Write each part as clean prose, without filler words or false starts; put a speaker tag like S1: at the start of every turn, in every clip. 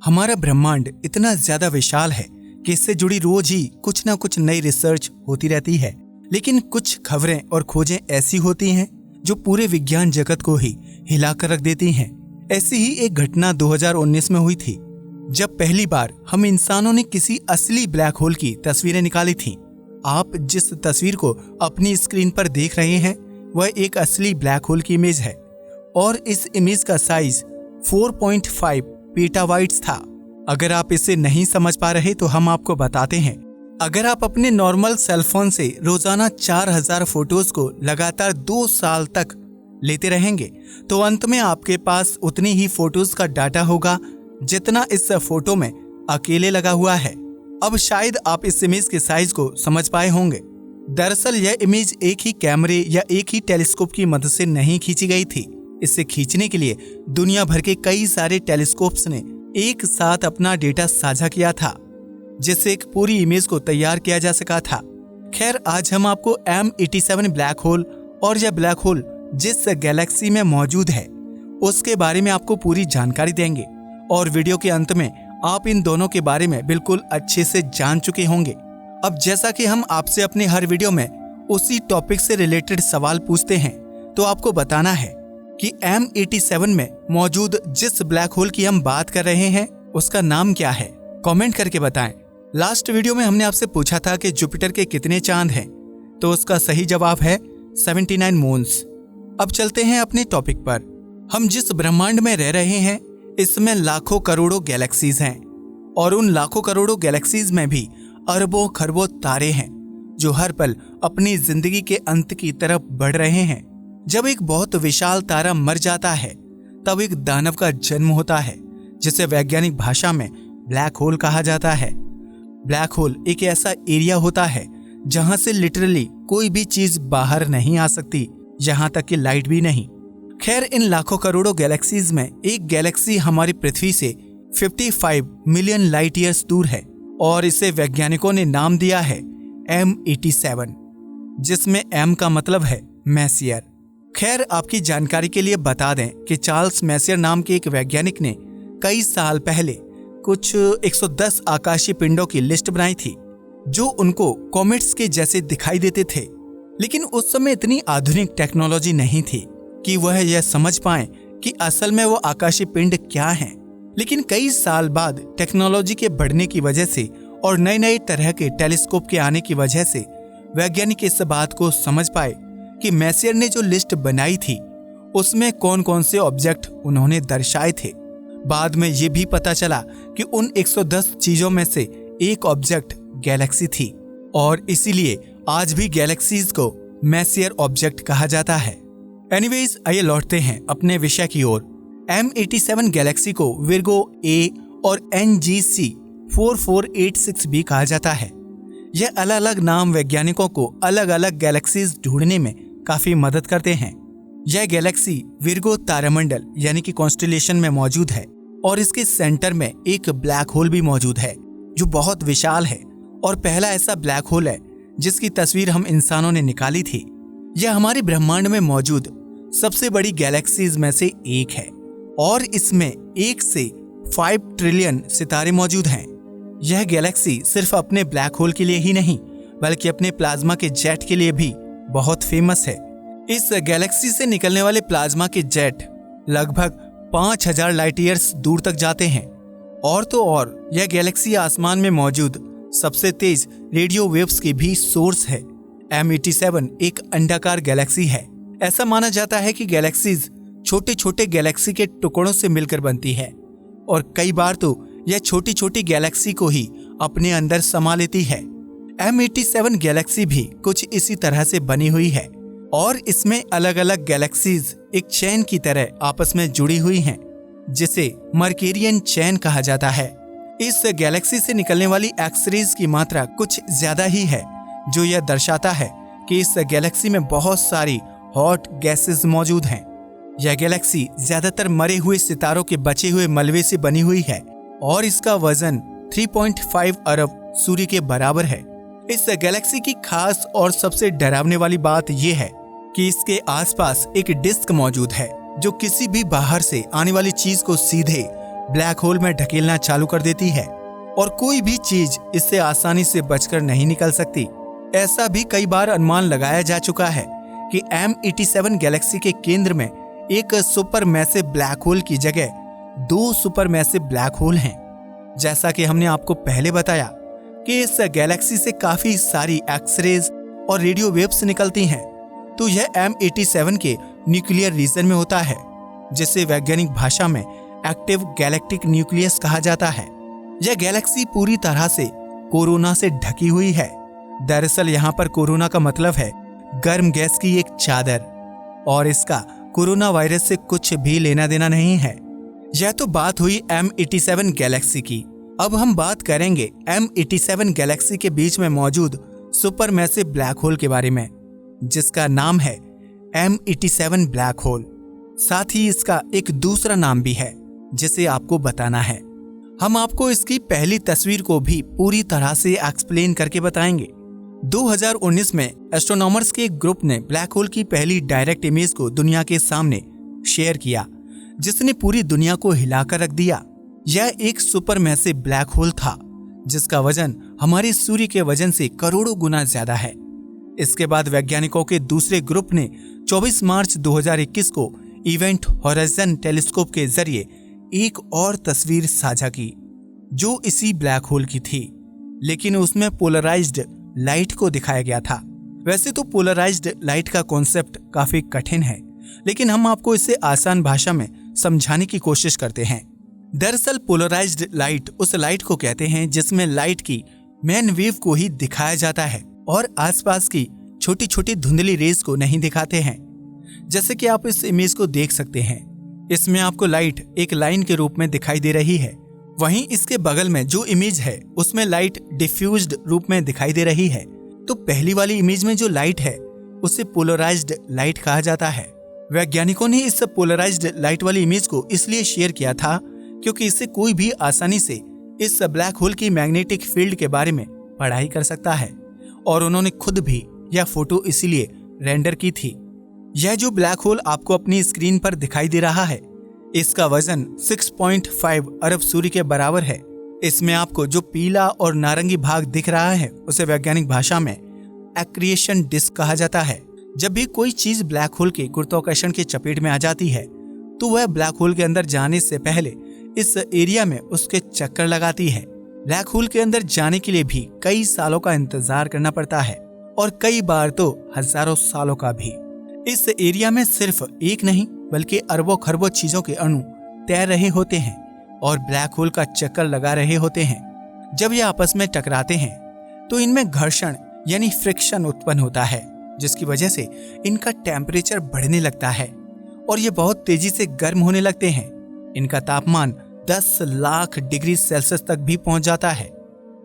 S1: हमारा ब्रह्मांड इतना ज्यादा विशाल है कि इससे जुड़ी रोज ही कुछ ना कुछ नई रिसर्च होती रहती है। लेकिन कुछ खबरें और खोजें ऐसी होती हैं जो पूरे विज्ञान जगत को ही हिलाकर रख देती हैं। ऐसी ही एक घटना 2019 में हुई थी, जब पहली बार हम इंसानों ने किसी असली ब्लैक होल की तस्वीरें निकाली थीं। आप जिस तस्वीर को अपनी स्क्रीन पर देख रहे हैं वह एक असली ब्लैक होल की इमेज है और इस इमेज का साइज 4.5 पेटाबाइट्स था। अगर आप इसे नहीं समझ पा रहे तो हम आपको बताते हैं। अगर आप अपने नॉर्मल सेलफोन से रोजाना 4000 फोटोज को लगातार 2 साल तक लेते रहेंगे तो अंत में आपके पास उतनी ही फोटोज का डाटा होगा जितना इस फोटो में अकेले लगा हुआ है। अब शायद आप इस इमेज के साइज को समझ पाए होंगे। दरअसल यह इमेज एक ही कैमरे या एक ही टेलीस्कोप की मदद से नहीं खींची गई थी। इसे खींचने के लिए दुनिया भर के कई सारे टेलीस्कोप्स ने एक साथ अपना डेटा साझा किया था, जिससे एक पूरी इमेज को तैयार किया जा सका था। खैर, आज हम आपको M87 ब्लैक होल और यह ब्लैक होल जिस गैलेक्सी में मौजूद है उसके बारे में आपको पूरी जानकारी देंगे और वीडियो के अंत में आप इन दोनों के बारे में बिल्कुल अच्छे से जान चुके होंगे। अब जैसा कि हम आपसे अपने हर वीडियो में उसी टॉपिक से रिलेटेड सवाल पूछते हैं, तो आपको बताना है कि M87 में मौजूद जिस ब्लैक होल की हम बात कर रहे हैं उसका नाम क्या है। कमेंट करके बताएं। लास्ट वीडियो में हमने आपसे पूछा था कि जुपिटर के कितने चांद हैं, तो उसका सही जवाब है 79 मून्स। अब चलते हैं अपने टॉपिक पर। हम जिस ब्रह्मांड में रह रहे हैं इसमें लाखों करोड़ों गैलेक्सीज हैं और उन लाखों करोड़ों गैलेक्सीज में भी अरबों खरबों तारे हैं जो हर पल अपनी जिंदगी के अंत की तरफ बढ़ रहे हैं। जब एक बहुत विशाल तारा मर जाता है तब एक दानव का जन्म होता है, जिसे वैज्ञानिक भाषा में ब्लैक होल कहा जाता है। ब्लैक होल एक ऐसा एरिया होता है जहां से लिटरली कोई भी चीज बाहर नहीं आ सकती, यहाँ तक कि लाइट भी नहीं। खैर, इन लाखों करोड़ों गैलेक्सीज में एक गैलेक्सी हमारी पृथ्वी से 55 मिलियन लाइट ईयर्स दूर है और इसे वैज्ञानिकों ने नाम दिया है M87, जिसमें M का मतलब है मैसियर। खैर, आपकी जानकारी के लिए बता दें कि चार्ल्स मैसियर नाम के एक वैज्ञानिक ने कई साल पहले कुछ 110 आकाशीय पिंडों की लिस्ट बनाई थी जो उनको कॉमेट्स के जैसे दिखाई देते थे। लेकिन उस समय इतनी आधुनिक टेक्नोलॉजी नहीं थी कि वह यह समझ पाए कि असल में वो आकाशीय पिंड क्या हैं। लेकिन कई साल बाद टेक्नोलॉजी के बढ़ने की वजह से और नए नए तरह के टेलीस्कोप के आने की वजह से वैज्ञानिक इस बात को समझ पाए कि मैसियर ने जो लिस्ट बनाई थी उसमें कौन कौन से ऑब्जेक्ट उन्होंने दर्शाए थे। बाद में ये भी पता चला कि उन 110 चीजों में से एक ऑब्जेक्ट गैलेक्सी थी और इसीलिए आज भी गैलेक्सीज को मैसियर ऑब्जेक्ट कहा जाता है। एनीवेज, आइए लौटते हैं अपने विषय की ओर। M87 गैलेक्सी को विर्गो A और NGC 4486 भी कहा जाता है। यह अलग अलग नाम वैज्ञानिकों को अलग अलग गैलेक्सीज ढूंढने में काफी मदद करते हैं। यह गैलेक्सी विर्गो तारामंडल यानी कि कॉन्स्टेलेशन में मौजूद है और इसके सेंटर में एक ब्लैक होल भी मौजूद है जो बहुत विशाल है और पहला ऐसा ब्लैक होल है जिसकी तस्वीर हम इंसानों ने निकाली थी। यह हमारे ब्रह्मांड में मौजूद सबसे बड़ी गैलेक्सीज में से एक है और इसमें 1 से 5 ट्रिलियन सितारे मौजूद हैं। यह गैलेक्सी सिर्फ अपने ब्लैक होल के लिए ही नहीं बल्कि अपने प्लाज्मा के जेट के लिए भी बहुत फेमस है। इस गैलेक्सी से निकलने वाले प्लाज्मा के जेट लगभग 5000 लाइट ईयर्स दूर तक जाते हैं और तो और यह गैलेक्सी आसमान में मौजूद सबसे तेज रेडियो वेव्स की भी सोर्स है। M87 एक अंडाकार गैलेक्सी है। ऐसा माना जाता है कि गैलेक्सीज छोटे छोटे गैलेक्सी के टुकड़ों से मिलकर बनती है और कई बार तो यह छोटी छोटी गैलेक्सी को ही अपने अंदर समा लेती है। M87 गैलेक्सी भी कुछ इसी तरह से बनी हुई है और इसमें अलग अलग गैलेक्सीज एक चेन की तरह आपस में जुड़ी हुई हैं, जिसे मर्केरियन चेन कहा जाता है। इस गैलेक्सी से निकलने वाली एक्स-रेज की मात्रा कुछ ज्यादा ही है, जो यह दर्शाता है कि इस गैलेक्सी में बहुत सारी हॉट गैसेस मौजूद हैं। यह गैलेक्सी ज्यादातर मरे हुए सितारों के बचे हुए मलबे से बनी हुई है और इसका वजन 3.5 अरब सूर्य के बराबर है। इस गैलेक्सी की खास और सबसे डरावने वाली बात यह है कि इसके आसपास एक डिस्क मौजूद है जो किसी भी बाहर से आने वाली चीज को सीधे ब्लैक होल में ढकेलना चालू कर देती है और कोई भी चीज इससे आसानी से बचकर नहीं निकल सकती। ऐसा भी कई बार अनुमान लगाया जा चुका है कि M87 गैलेक्सी के केंद्र में एक सुपर मैसिव ब्लैक होल की जगह 2 सुपर मैसिव ब्लैक होल हैं। जैसा कि हमने आपको पहले बताया कि इस गैलेक्सी से काफी सारी एक्सरेज और रेडियो वेव्स निकलती हैं, तो यह M87 के न्यूक्लियर रीजन में होता है, जिसे वैज्ञानिक भाषा में एक्टिव गैलेक्टिक न्यूक्लियस कहा जाता है। यह गैलेक्सी पूरी तरह से कोरोना से ढकी हुई है। दरअसल यहाँ पर कोरोना का मतलब है गर्म गैस की एक चादर, और इसका कोरोना वायरस से कुछ भी लेना देना नहीं है। यह तो बात हुई M87 गैलेक्सी की। अब हम बात करेंगे M87 गैलेक्सी के बीच में मौजूद सुपर मैसिव ब्लैक होल के बारे में, जिसका नाम है M87 ब्लैक होल। साथ ही इसका एक दूसरा नाम भी है जिसे आपको बताना है। हम आपको इसकी पहली तस्वीर को भी पूरी तरह से एक्सप्लेन करके बताएंगे। 2019 में एस्ट्रोनॉमर्स के एक ग्रुप ने ब्लैक होल की पहली डायरेक्ट इमेज को दुनिया के सामने शेयर किया, जिसने पूरी दुनिया को हिलाकर रख दिया। यह एक सुपर मैसिव ब्लैक होल था जिसका वजन हमारे सूर्य के वजन से करोड़ों गुना ज्यादा है। इसके बाद वैज्ञानिकों के दूसरे ग्रुप ने 24 मार्च 2021 को इवेंट हॉराइजन टेलीस्कोप के जरिए एक और तस्वीर साझा की, जो इसी ब्लैक होल की थी, लेकिन उसमें पोलराइज्ड लाइट को दिखाया गया था। वैसे तो पोलराइज्ड लाइट का कॉन्सेप्ट काफी कठिन है, लेकिन हम आपको इसे आसान भाषा में समझाने की कोशिश करते हैं। दरअसल पोलराइज्ड लाइट उस लाइट को कहते हैं जिसमें लाइट की मेन वेव को ही दिखाया जाता है और आसपास की छोटी छोटी धुंधली रेज को नहीं दिखाते हैं। जैसे कि आप इस इमेज को देख सकते हैं, इसमें आपको लाइट एक लाइन के रूप में दिखाई दे रही है। वहीं इसके बगल में जो इमेज है उसमें लाइट डिफ्यूज्ड रूप में दिखाई दे रही है। तो पहली वाली इमेज में जो लाइट है उसे पोलराइज्ड लाइट कहा जाता है। वैज्ञानिकों ने इस पोलराइज्ड लाइट वाली इमेज को इसलिए शेयर किया था क्योंकि इससे कोई भी आसानी से इस ब्लैक होल की मैग्नेटिक फील्ड के बारे में पढ़ाई कर सकता है, और उन्होंने खुद भी यह फोटो इसीलिए रेंडर की थी। यह जो ब्लैक होल आपको अपनी स्क्रीन पर दिखाई दे रहा है, इसका वजन 6.5 अरब सूर्य के बराबर है। इसमें आपको जो पीला और नारंगी भाग दिख रहा है उसे वैज्ञानिक भाषा में एक्रिएशन डिस्क कहा जाता है। जब भी कोई चीज ब्लैक होल के गुरुत्वाकर्षण की चपेट में आ जाती है तो वह ब्लैक होल के अंदर जाने से पहले इस एरिया में उसके चक्कर लगाती है। ब्लैक होल के अंदर जाने के लिए भी कई सालों का इंतजार करना पड़ता है, और कई बार तो हजारों सालों का भी। इस एरिया में सिर्फ एक नहीं बल्कि अरबों खरबों चीजों के अणु तैर रहे होते हैं और ब्लैक होल का चक्कर लगा रहे होते हैं। जब ये आपस में टकराते हैं तो इनमें घर्षण यानी फ्रिक्शन उत्पन्न होता है, जिसकी वजह से इनका टेम्परेचर बढ़ने लगता है और ये बहुत तेजी से गर्म होने लगते हैं। इनका तापमान 10 लाख डिग्री सेल्सियस तक भी पहुंच जाता है,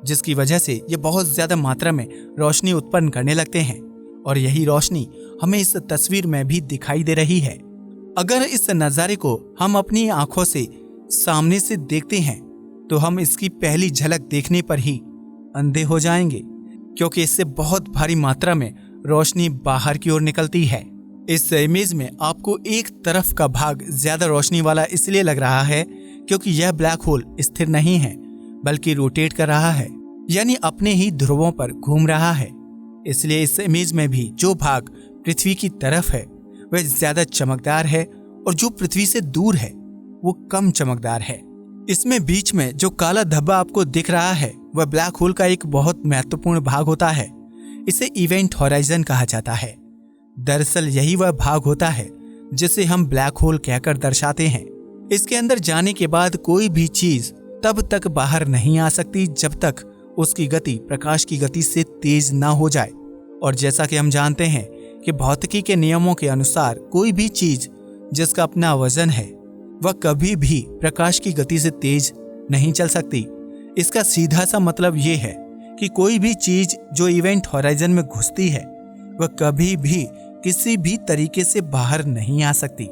S1: जिसकी वजह से ये बहुत ज्यादा मात्रा में रोशनी उत्पन्न करने लगते हैं, और यही रोशनी हमें इस तस्वीर में भी दिखाई दे रही है। अगर इस नज़ारे को हम अपनी आंखों से सामने से देखते हैं तो हम इसकी पहली झलक देखने पर ही अंधे हो जाएंगे, क्योंकि इससे बहुत भारी मात्रा में रोशनी बाहर की ओर निकलती है। इस इमेज में आपको एक तरफ का भाग ज्यादा रोशनी वाला इसलिए लग रहा है क्योंकि यह ब्लैक होल स्थिर नहीं है बल्कि रोटेट कर रहा है, यानी अपने ही ध्रुवों पर घूम रहा है। इसलिए इस इमेज में भी जो भाग पृथ्वी की तरफ है वह ज्यादा चमकदार है और जो पृथ्वी से दूर है वो कम चमकदार है। इसमें बीच में जो काला धब्बा आपको दिख रहा है वह ब्लैक होल का एक बहुत महत्वपूर्ण भाग होता है। इसे इवेंट हॉराइजन कहा जाता है। दरअसल यही वह भाग होता है जिसे हम ब्लैक होल कहकर दर्शाते हैं। इसके अंदर जाने के बाद कोई भी चीज तब तक बाहर नहीं आ सकती जब तक उसकी गति प्रकाश की गति से तेज ना हो जाए। और जैसा कि हम जानते हैं कि भौतिकी के नियमों के अनुसार कोई भी चीज जिसका अपना वजन है वह कभी भी प्रकाश की गति से तेज नहीं चल सकती। इसका सीधा सा मतलब ये है कि कोई भी चीज जो इवेंट हॉराइजन में घुसती है वह कभी भी किसी भी तरीके से बाहर नहीं आ सकती,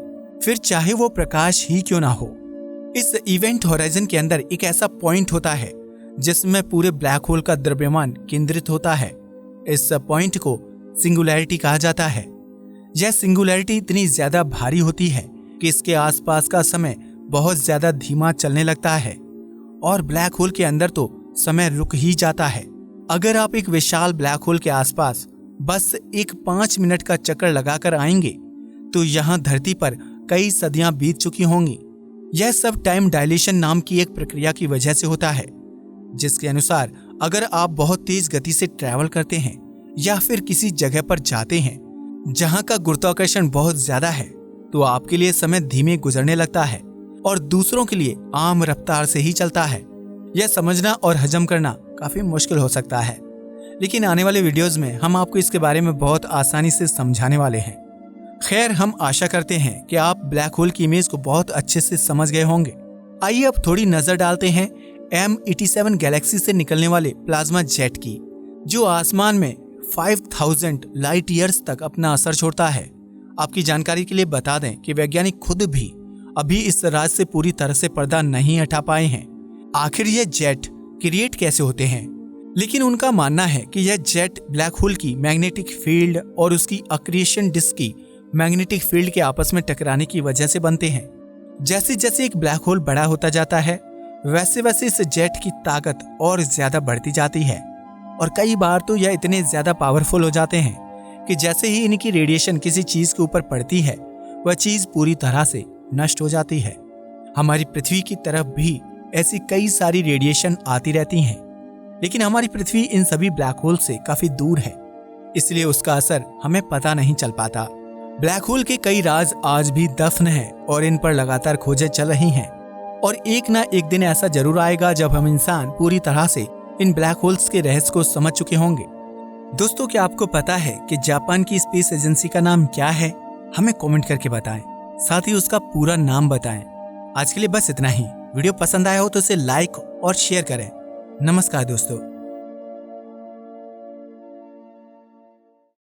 S1: फिर चाहे वो प्रकाश ही क्यों ना हो। इस इवेंट हॉराइजन के अंदर एक ऐसा पॉइंट होता है जिसमें पूरे ब्लैक होल का द्रव्यमान केंद्रित होता है। इस पॉइंट को सिंगुलैरिटी कहा जाता है। यह सिंगुलैरिटी इतनी ज्यादा भारी होती है कि इसके आसपास का समय बहुत ज्यादा धीमा चलने लगता है और ब्लैक होल के अंदर तो समय रुक ही जाता है। अगर आप एक विशाल ब्लैक होल के आसपास बस एक 5 मिनट का चक्कर लगाकर आएंगे तो यहाँ धरती पर कई सदियां बीत चुकी होंगी। यह सब टाइम डायलेशन नाम की एक प्रक्रिया की वजह से होता है, जिसके अनुसार अगर आप बहुत तेज गति से ट्रैवल करते हैं या फिर किसी जगह पर जाते हैं जहां का गुरुत्वाकर्षण बहुत ज्यादा है तो आपके लिए समय धीमे गुजरने लगता है और दूसरों के लिए आम रफ्तार से ही चलता है। यह समझना और हजम करना काफी मुश्किल हो सकता है, लेकिन आने वाले वीडियोस में हम आपको इसके बारे में बहुत आसानी से समझाने वाले हैं। खैर, हम आशा करते हैं कि आप ब्लैक होल की इमेज को बहुत अच्छे से समझ गए होंगे। आइए अब थोड़ी नजर डालते हैं M87 गैलेक्सी से निकलने वाले प्लाज्मा जेट की, जो आसमान में 5000 लाइट ईयर्स तक अपना असर छोड़ता है। आपकी जानकारी के लिए बता दें कि वैज्ञानिक खुद भी अभी इस राज से पूरी तरह से पर्दा नहीं हटा पाए हैं। आखिर ये जेट क्रिएट कैसे होते हैं, लेकिन उनका मानना है कि यह जेट ब्लैक होल की मैग्नेटिक फील्ड और उसकी अक्रिएशन डिस्क की मैग्नेटिक फील्ड के आपस में टकराने की वजह से बनते हैं। जैसे जैसे एक ब्लैक होल बड़ा होता जाता है वैसे वैसे इस जेट की ताकत और ज्यादा बढ़ती जाती है और कई बार तो यह इतने ज्यादा पावरफुल हो जाते हैं कि जैसे ही इनकी रेडिएशन किसी चीज के ऊपर पड़ती है वह चीज पूरी तरह से नष्ट हो जाती है। हमारी पृथ्वी की तरफ भी ऐसी कई सारी रेडिएशन आती रहती हैं, लेकिन हमारी पृथ्वी इन सभी ब्लैक होल से काफी दूर है, इसलिए उसका असर हमें पता नहीं चल पाता। ब्लैक होल के कई राज आज भी दफन हैं और इन पर लगातार खोजें चल रही हैं और एक ना एक दिन ऐसा जरूर आएगा जब हम इंसान पूरी तरह से इन ब्लैक होल्स के रहस्य को समझ चुके होंगे। दोस्तों, क्या आपको पता है कि जापान की स्पेस एजेंसी का नाम क्या है? हमें कमेंट करके बताएं, साथ ही उसका पूरा नाम बताएं। आज के लिए बस इतना ही। वीडियो पसंद आया हो तो इसे लाइक और शेयर करें। नमस्कार दोस्तों।